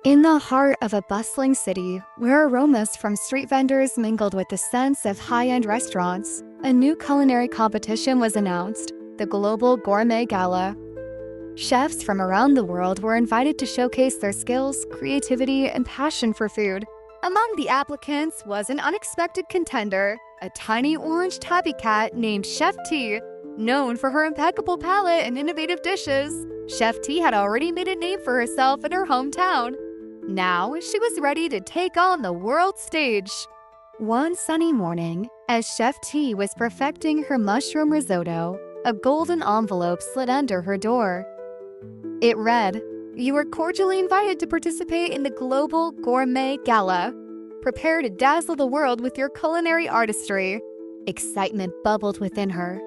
In the heart of a bustling city, where aromas from street vendors mingled with the scents of high-end restaurants, a new culinary competition was announced, the Global Gourmet Gala. Chefs from around the world were invited to showcase their skills, creativity, and passion for food. Among the applicants was an unexpected contender, a tiny orange tabby cat named Chef T. Known for her impeccable palate and innovative dishes, Chef T had already made a name for herself in her hometown. Now, she was ready to take on the world stage. One sunny morning, as Chef T was perfecting her mushroom risotto, a golden envelope slid under her door. It read, "You are cordially invited to participate in the Global Gourmet Gala. Prepare to dazzle the world with your culinary artistry." Excitement bubbled within her.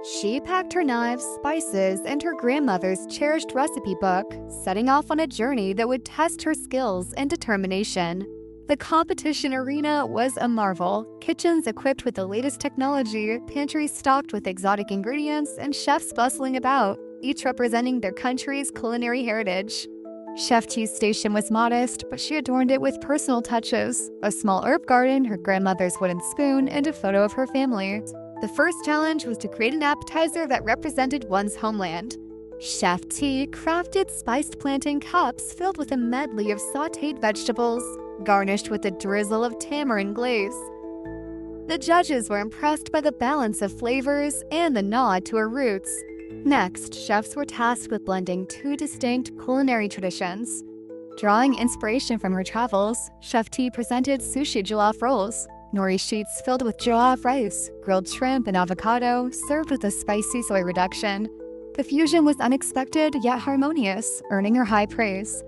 She packed her knives, spices, and her grandmother's cherished recipe book, setting off on a journey that would test her skills and determination. The competition arena was a marvel. Kitchens equipped with the latest technology, pantries stocked with exotic ingredients, and chefs bustling about, each representing their country's culinary heritage. Chef T's station was modest, but she adorned it with personal touches: a small herb garden, her grandmother's wooden spoon, and a photo of her family. The first challenge was to create an appetizer that represented one's homeland. Chef T crafted spiced plantain cups filled with a medley of sautéed vegetables, garnished with a drizzle of tamarind glaze. The judges were impressed by the balance of flavors and the nod to her roots. Next, chefs were tasked with blending two distinct culinary traditions. Drawing inspiration from her travels, Chef T presented sushi jollof rolls, nori sheets filled with jollof rice, grilled shrimp, and avocado, served with a spicy soy reduction. The fusion was unexpected yet harmonious, earning her high praise.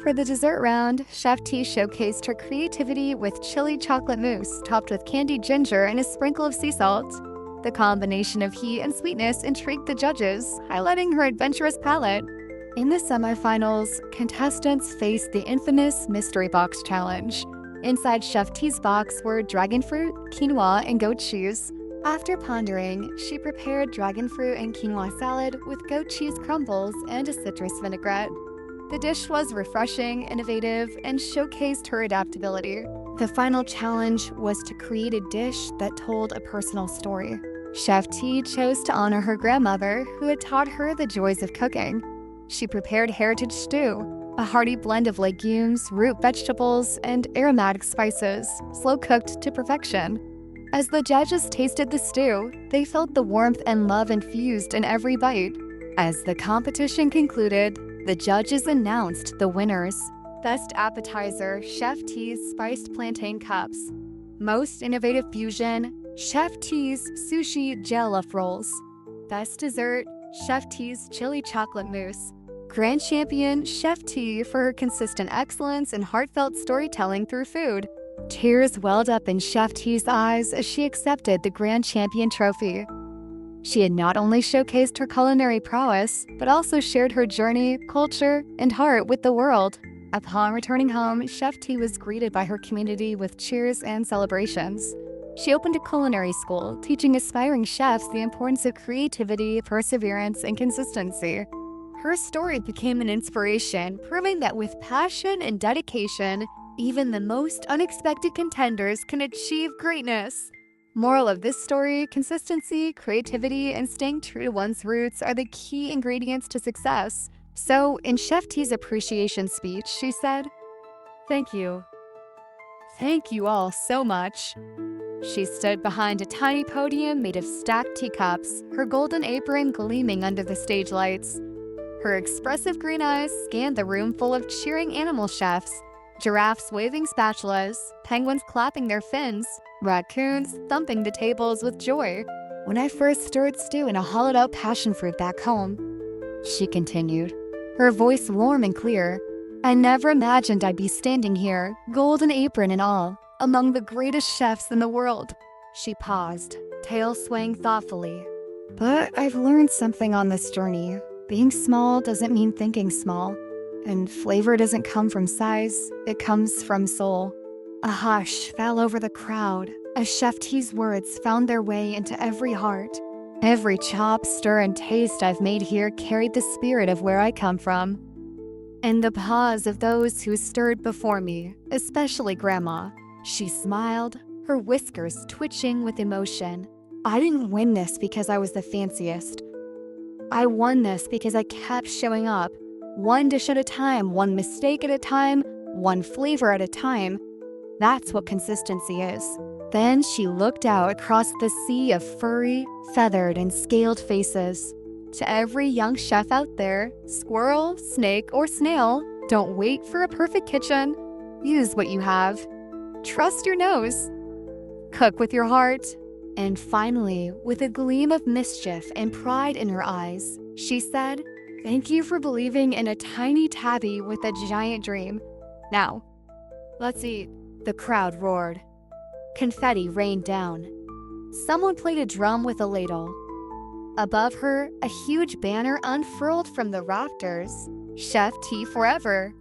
For the dessert round, Chef T showcased her creativity with chili chocolate mousse topped with candied ginger and a sprinkle of sea salt. The combination of heat and sweetness intrigued the judges, highlighting her adventurous palate. In the semifinals, contestants faced the infamous Mystery Box Challenge. Inside Chef T's box were dragon fruit, quinoa, and goat cheese. After pondering, she prepared dragon fruit and quinoa salad with goat cheese crumbles and a citrus vinaigrette. The dish was refreshing, innovative, and showcased her adaptability. The final challenge was to create a dish that told a personal story. Chef T chose to honor her grandmother, who had taught her the joys of cooking. She prepared heritage stew, a hearty blend of legumes, root vegetables, and aromatic spices, slow-cooked to perfection. As the judges tasted the stew, they felt the warmth and love infused in every bite. As the competition concluded, the judges announced the winners. Best appetizer, Chef T's spiced plantain cups. Most innovative fusion, Chef T's sushi jollof rolls. Best dessert, Chef T's chili chocolate mousse. Grand champion, Chef T for her consistent excellence and heartfelt storytelling through food. Tears welled up in Chef T's eyes as she accepted the Grand Champion trophy. She had not only showcased her culinary prowess, but also shared her journey, culture, and heart with the world. Upon returning home, Chef T was greeted by her community with cheers and celebrations. She opened a culinary school, teaching aspiring chefs the importance of creativity, perseverance, and consistency. Her story became an inspiration, proving that with passion and dedication, even the most unexpected contenders can achieve greatness. Moral of this story: consistency, creativity, and staying true to one's roots are the key ingredients to success. So, in Chef T's appreciation speech, she said, "Thank you. Thank you all so much." She stood behind a tiny podium made of stacked teacups, her golden apron gleaming under the stage lights. Her expressive green eyes scanned the room full of cheering animal chefs: giraffes waving spatulas, penguins clapping their fins, raccoons thumping the tables with joy. "When I first stirred stew in a hollowed-out passion fruit back home," she continued, her voice warm and clear, "I never imagined I'd be standing here, golden apron and all, among the greatest chefs in the world." She paused, tail swaying thoughtfully. "But I've learned something on this journey. Being small doesn't mean thinking small. And flavor doesn't come from size, it comes from soul." A hush fell over the crowd as Chef T's words found their way into every heart. "Every chop, stir, and taste I've made here carried the spirit of where I come from." and the paws of those who stirred before me, especially Grandma. She smiled, her whiskers twitching with emotion. I didn't win this because I was the fanciest. I won this because I kept showing up, one dish at a time, one mistake at a time, one flavor at a time. That's what consistency is. Then she looked out across the sea of furry, feathered, and scaled faces. To every young chef out there, squirrel, snake, or snail, don't wait for a perfect kitchen. Use what you have. Trust your nose. Cook with your heart. And finally, with a gleam of mischief and pride in her eyes, she said, "Thank you for believing in a tiny tabby with a giant dream. Now, let's eat." The crowd roared. Confetti rained down. Someone played a drum with a ladle. Above her, a huge banner unfurled from the rafters. Chef Tea Forever.